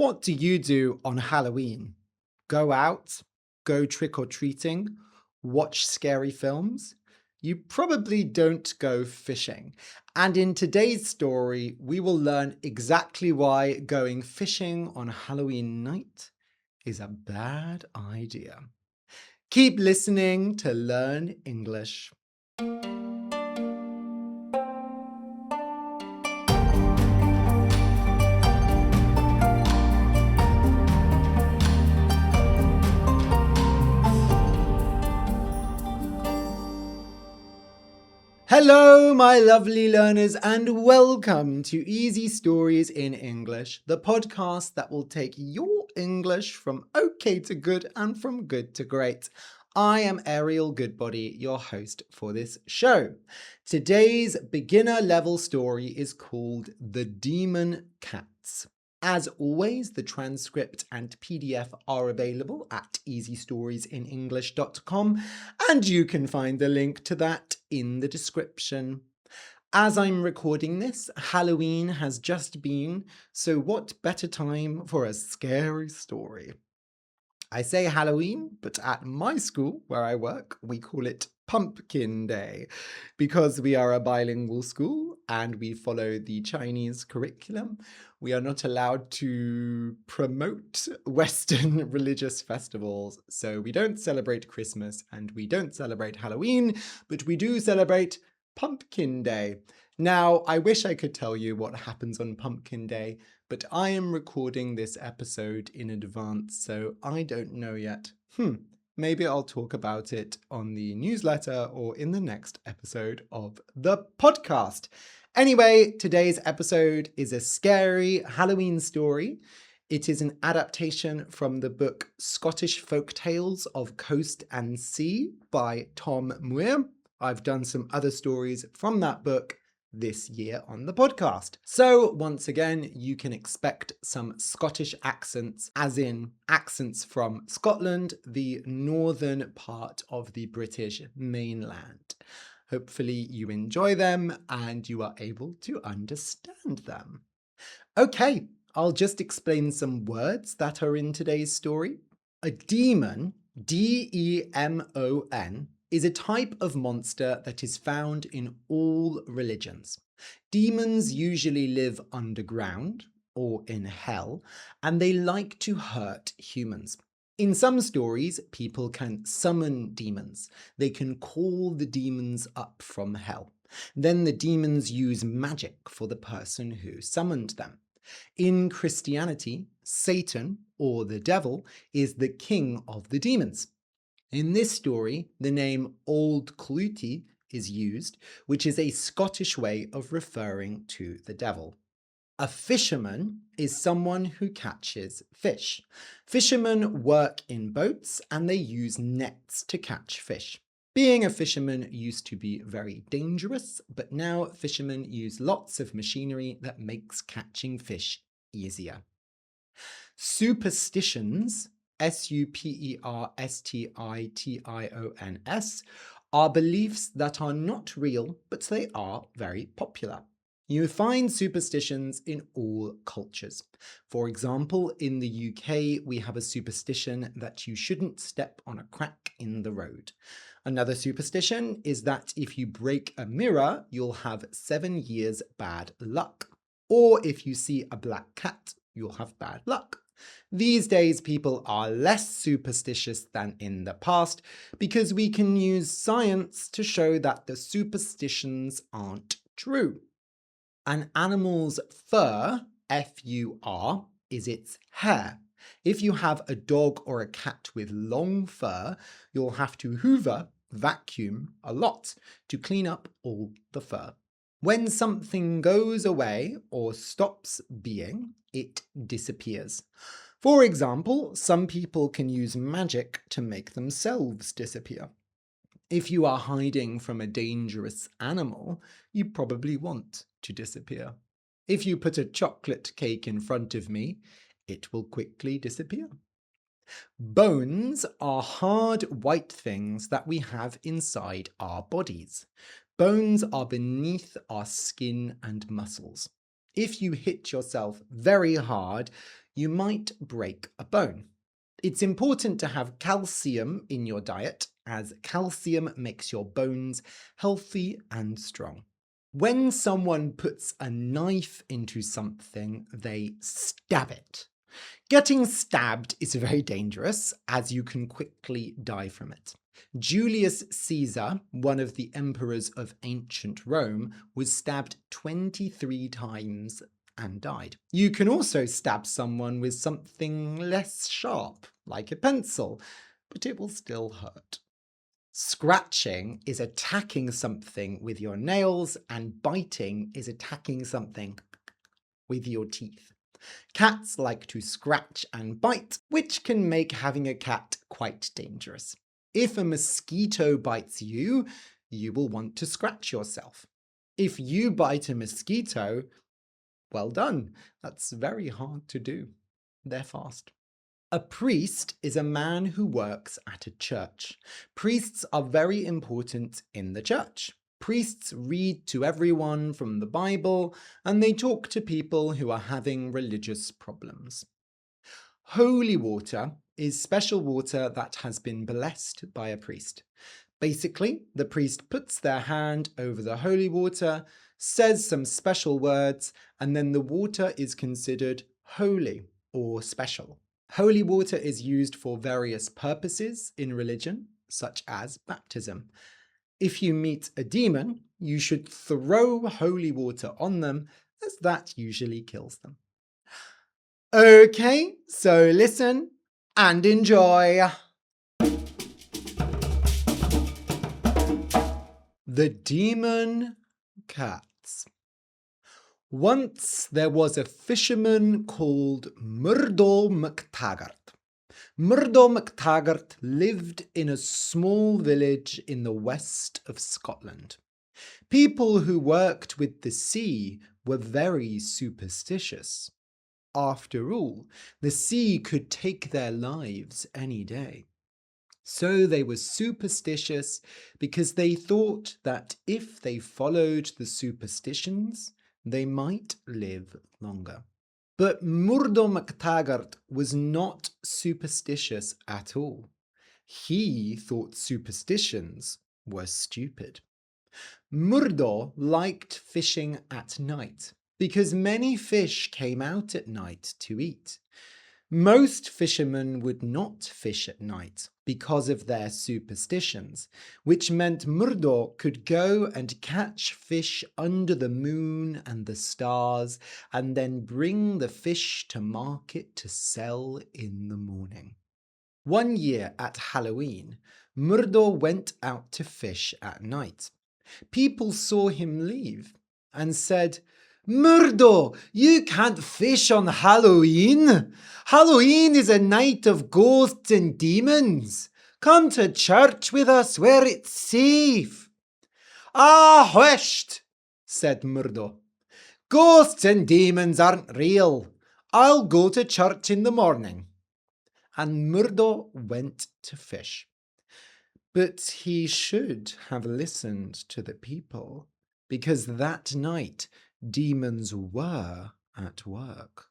What do you do on Halloween? Go out? Go trick-or-treating? Watch scary films? You probably don't go fishing. And in today's story, we will learn exactly why going fishing on Halloween night is a bad idea. Keep listening to learn English. Hello, my lovely learners, and welcome to Easy Stories in English, the podcast that will take your English from okay to good and from good to great. I am Ariel Goodbody, your host for this show. Today's beginner level story is called The Demon Cats. As always, the transcript and PDF are available at easystoriesinenglish.com, and you can find the link to that in the description. As I'm recording this, Halloween has just been, so what better time for a scary story? I say Halloween, but at my school, where I work, we call it Pumpkin Day, because we are a bilingual school and we follow the Chinese curriculum. We are not allowed to promote Western religious festivals, so we don't celebrate Christmas and we don't celebrate Halloween, but we do celebrate Pumpkin Day. Now, I wish I could tell you what happens on Pumpkin Day, but I am recording this episode in advance, so I don't know yet. Maybe I'll talk about it on the newsletter or in the next episode of the podcast. Anyway, today's episode is a scary Halloween story. It is an adaptation from the book Scottish Folk Tales of Coast and Sea by Tom Muir. I've done some other stories from that book this year on the podcast. So once again, you can expect some Scottish accents, as in accents from Scotland, the northern part of the British mainland. Hopefully you enjoy them and you are able to understand them. Okay, I'll just explain some words that are in today's story. A demon, D-E-M-O-N, is a type of monster that is found in all religions. Demons usually live underground or in hell, and they like to hurt humans. In some stories, people can summon demons. They can call the demons up from hell. Then the demons use magic for the person who summoned them. In Christianity, Satan, or the devil, is the king of the demons. In this story, the name Auld Clootie is used, which is a Scottish way of referring to the devil. A fisherman is someone who catches fish. Fishermen work in boats and they use nets to catch fish. Being a fisherman used to be very dangerous, but now fishermen use lots of machinery that makes catching fish easier. Superstitions, Superstitions, are beliefs that are not real, but they are very popular. You find superstitions in all cultures. For example, in the UK, we have a superstition that you shouldn't step on a crack in the road. Another superstition is that if you break a mirror, you'll have 7 years bad luck. Or if you see a black cat, you'll have bad luck. These days, people are less superstitious than in the past because we can use science to show that the superstitions aren't true. An animal's fur, F-U-R, is its hair. If you have a dog or a cat with long fur, you'll have to hoover, vacuum, a lot to clean up all the fur. When something goes away or stops being, it disappears. For example, some people can use magic to make themselves disappear. If you are hiding from a dangerous animal, you probably want to disappear. If you put a chocolate cake in front of me, it will quickly disappear. Bones are hard white things that we have inside our bodies. Bones are beneath our skin and muscles. If you hit yourself very hard, you might break a bone. It's important to have calcium in your diet, as calcium makes your bones healthy and strong. When someone puts a knife into something, they stab it. Getting stabbed is very dangerous, as you can quickly die from it. Julius Caesar, one of the emperors of ancient Rome, was stabbed 23 times and died. You can also stab someone with something less sharp, like a pencil, but it will still hurt. Scratching is attacking something with your nails, and biting is attacking something with your teeth. Cats like to scratch and bite, which can make having a cat quite dangerous. If a mosquito bites you, you will want to scratch yourself. If you bite a mosquito, well done. That's very hard to do. They're fast. A priest is a man who works at a church. Priests are very important in the church. Priests read to everyone from the Bible, and they talk to people who are having religious problems. Holy water is special water that has been blessed by a priest. Basically, the priest puts their hand over the holy water, says some special words, and then the water is considered holy or special. Holy water is used for various purposes in religion, such as baptism. If you meet a demon, you should throw holy water on them, as that usually kills them. Okay, so listen and enjoy. The Demon Cats. Once there was a fisherman called Murdo McTaggart. Murdo McTaggart lived in a small village in the west of Scotland. People who worked with the sea were very superstitious. After all, the sea could take their lives any day. So they were superstitious because they thought that if they followed the superstitions, they might live longer. But Murdo McTaggart was not superstitious at all. He thought superstitions were stupid. Murdo liked fishing at night because many fish came out at night to eat. Most fishermen would not fish at night because of their superstitions, which meant Murdo could go and catch fish under the moon and the stars, and then bring the fish to market to sell in the morning. One year at Halloween, Murdo went out to fish at night. People saw him leave and said, "Murdo, you can't fish on Halloween. Halloween is a night of ghosts and demons. Come to church with us where it's safe." "Ah, whisht," said Murdo. "Ghosts and demons aren't real. I'll go to church in the morning." And Murdo went to fish. But he should have listened to the people, because that night demons were at work.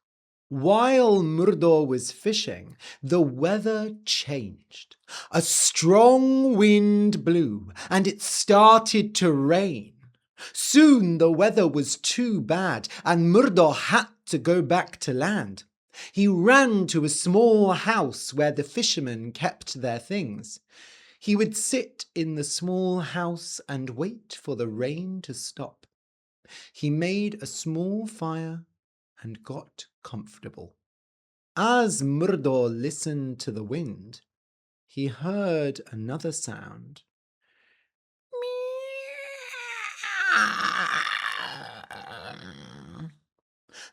While Murdo was fishing, the weather changed. A strong wind blew, and it started to rain. Soon the weather was too bad, and Murdo had to go back to land. He ran to a small house where the fishermen kept their things. He would sit in the small house and wait for the rain to stop. He made a small fire and got comfortable. As Murdo listened to the wind, he heard another sound.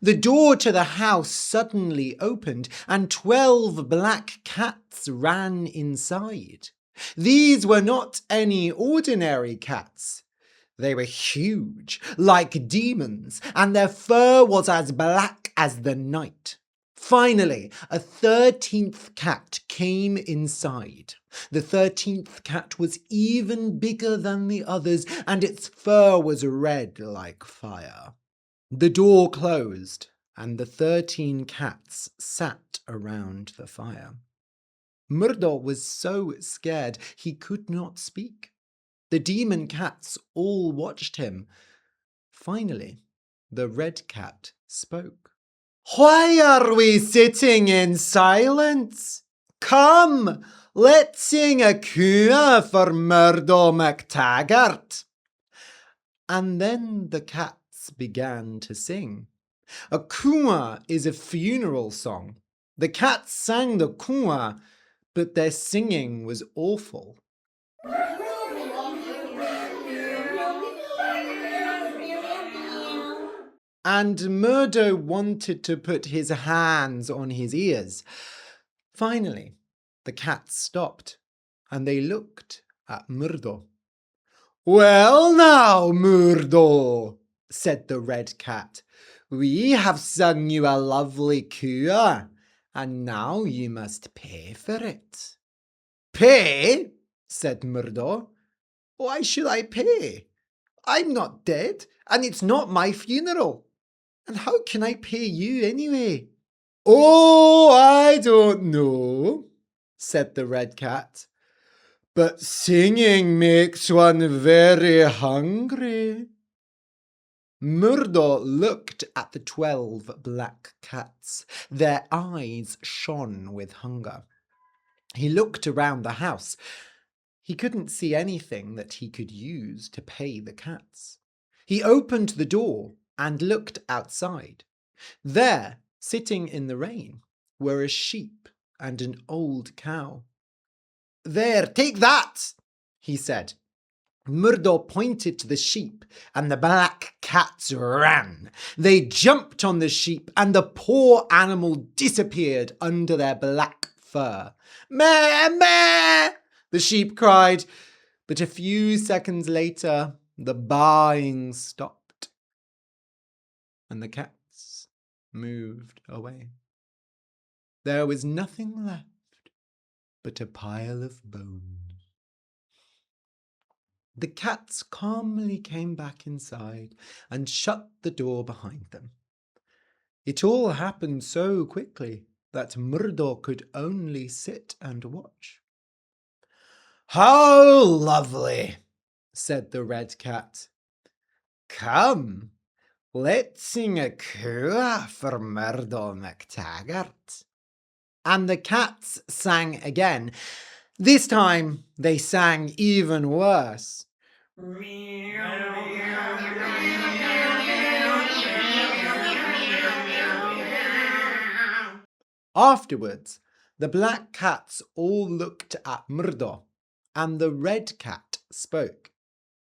The door to the house suddenly opened, and 12 black cats ran inside. These were not any ordinary cats. They were huge, like demons, and their fur was as black as the night. Finally, a 13th cat came inside. The 13th cat was even bigger than the others, and its fur was red like fire. The door closed, and the 13 cats sat around the fire. Murdo was so scared he could not speak. The demon cats all watched him. Finally, the red cat spoke. "Why are we sitting in silence? Come, let's sing a cumha for Murdo McTaggart." And then the cats began to sing. A cumha is a funeral song. The cats sang the cumha, but their singing was awful. And Murdo wanted to put his hands on his ears. Finally, the cats stopped, and they looked at Murdo. "Well now, Murdo," said the red cat, "we have sung you a lovely cumha, and now you must pay for it." "Pay?" said Murdo. "Why should I pay? I'm not dead, and it's not my funeral. And how can I pay you anyway?" "Oh, I don't know," said the red cat, "but singing makes one very hungry." Murdo looked at the 12 black cats. Their eyes shone with hunger. He looked around the house. He couldn't see anything that he could use to pay the cats. He opened the door and looked outside. There, sitting in the rain, were a sheep and an old cow. "There, take that," he said. Murdo pointed to the sheep, and the black cats ran. They jumped on the sheep, and the poor animal disappeared under their black fur. "Meh, meh!" the sheep cried. But a few seconds later, the baaing stopped, and the cats moved away. There was nothing left but a pile of bones. The cats calmly came back inside and shut the door behind them. It all happened so quickly that Murdo could only sit and watch. "How lovely," said the red cat. "Come, let's sing a cumha for Murdo McTaggart." And the cats sang again. This time they sang even worse. Afterwards, the black cats all looked at Murdo, and the red cat spoke.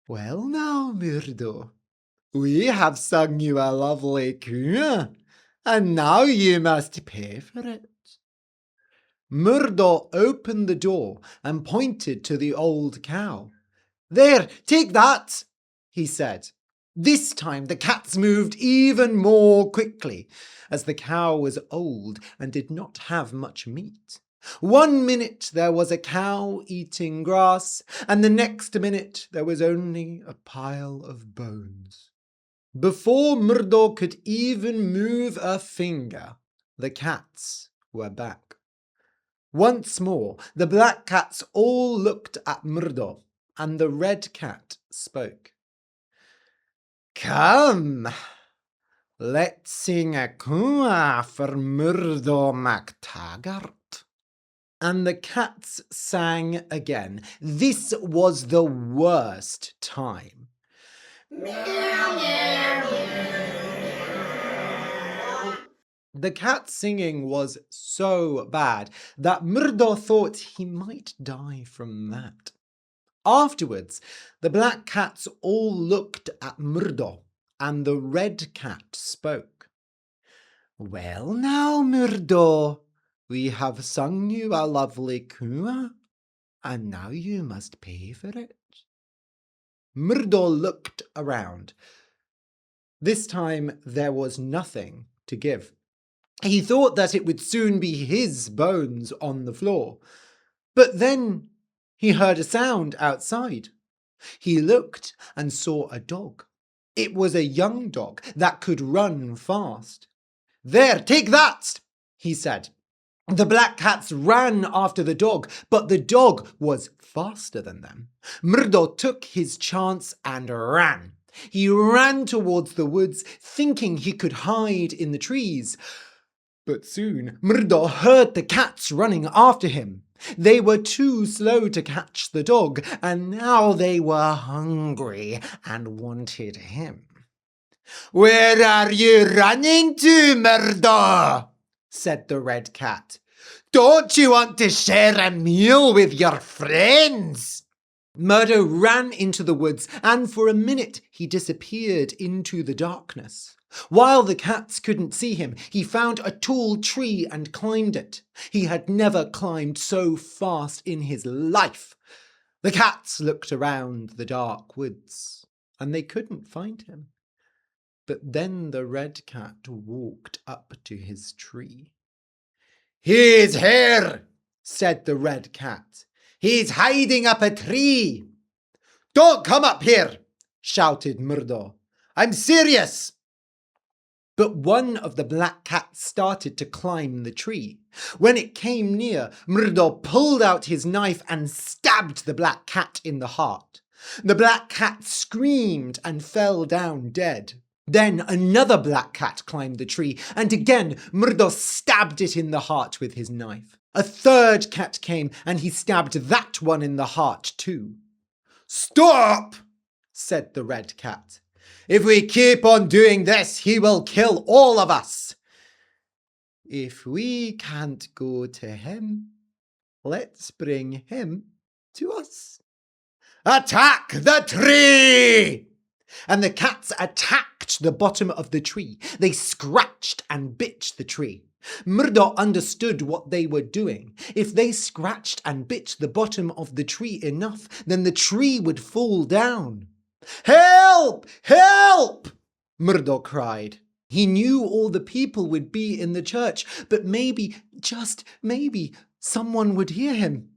"Well now, Murdo, we have sung you a lovely cumha, and now you must pay for it." Murdo opened the door and pointed to the old cow. "There, take that," he said. This time the cats moved even more quickly, as the cow was old and did not have much meat. 1 minute there was a cow eating grass, and the next minute there was only a pile of bones. Before Murdo could even move a finger, the cats were back. Once more, the black cats all looked at Murdo, and the red cat spoke. "Come, let's sing a cumha for Murdo McTaggart." And the cats sang again. This was the worst time. The cat singing was so bad that Murdo thought he might die from that. Afterwards, the black cats all looked at Murdo, and the red cat spoke. "Well now, Murdo, we have sung you a lovely cumha, and now you must pay for it." Murdo looked around. This time there was nothing to give. He thought that it would soon be his bones on the floor. But then he heard a sound outside. He looked and saw a dog. It was a young dog that could run fast. "There, take that," he said. The black cats ran after the dog, but the dog was faster than them. Murdo took his chance and ran. He ran towards the woods, thinking he could hide in the trees. But soon Murdo heard the cats running after him. They were too slow to catch the dog, and now they were hungry and wanted him. "Where are you running to, Murdo?" said the red cat. "Don't you want to share a meal with your friends?" Murdo ran into the woods, and for a minute he disappeared into the darkness. While the cats couldn't see him, he found a tall tree and climbed it. He had never climbed so fast in his life. The cats looked around the dark woods, and they couldn't find him. But then the red cat walked up to his tree. "He's here," said the red cat. "He's hiding up a tree." "Don't come up here," shouted Murdo. "I'm serious." But one of the black cats started to climb the tree. When it came near, Murdo pulled out his knife and stabbed the black cat in the heart. The black cat screamed and fell down dead. Then another black cat climbed the tree, and again Murdo stabbed it in the heart with his knife. A third cat came, and he stabbed that one in the heart too. "Stop!" said the red cat. "If we keep on doing this, he will kill all of us." "If we can't go to him, let's bring him to us." "Attack the tree!" And the cats attacked the bottom of the tree. They scratched and bit the tree. Murdo understood what they were doing. If they scratched and bit the bottom of the tree enough, then the tree would fall down. "Help! Help!" Murdo cried. He knew all the people would be in the church, but maybe, just maybe, someone would hear him.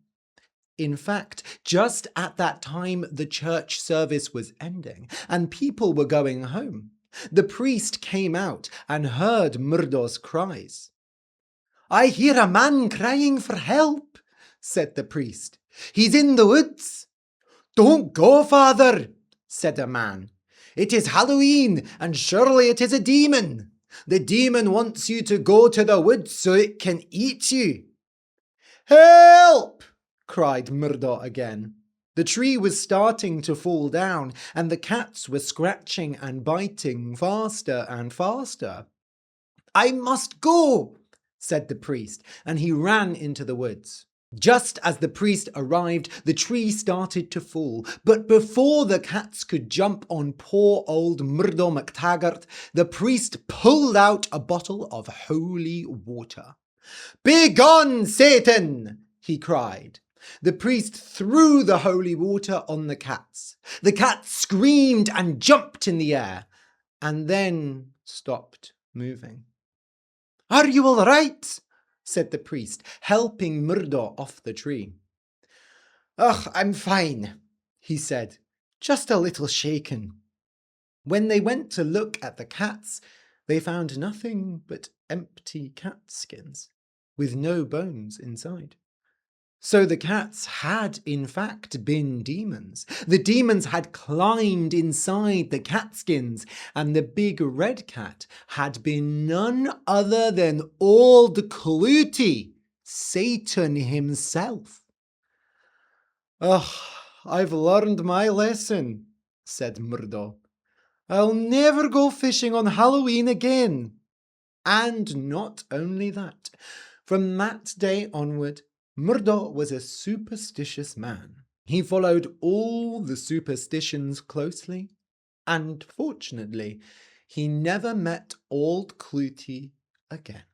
In fact, just at that time, the church service was ending, and people were going home. The priest came out and heard Murdo's cries. "I hear a man crying for help," said the priest. "He's in the woods." "Don't go, Father," said a man. "It is Halloween, and surely it is a demon. The demon wants you to go to the woods so it can eat you." "Help!" cried Murdo again. The tree was starting to fall down, and the cats were scratching and biting faster and faster. "I must go," said the priest, and he ran into the woods. Just as the priest arrived, the tree started to fall, but before the cats could jump on poor old Murdo McTaggart, the priest pulled out a bottle of holy water. "Begone, Satan!" he cried. The priest threw the holy water on the cats. The cats screamed and jumped in the air, and then stopped moving. "Are you all right?" said the priest, helping Murdo off the tree. "Ugh, I'm fine," he said, "just a little shaken." When they went to look at the cats, they found nothing but empty cat skins, with no bones inside. So the cats had, in fact, been demons. The demons had climbed inside the catskins, and the big red cat had been none other than Auld Clootie, Satan himself. "Ugh, I've learned my lesson," said Murdo. "I'll never go fishing on Halloween again." And not only that, from that day onward, Murdo was a superstitious man. He followed all the superstitions closely, and fortunately, he never met Auld Clootie again.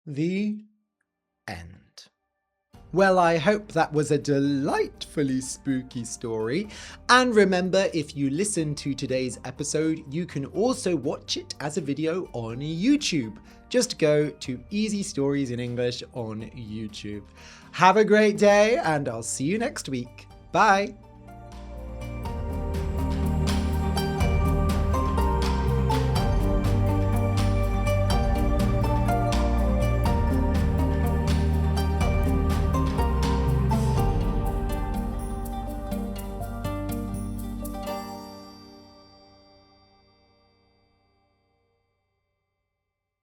The end. Well, I hope that was a delightfully spooky story. And remember, if you listen to today's episode, you can also watch it as a video on YouTube. Just go to Easy Stories in English on YouTube. Have a great day, and I'll see you next week. Bye.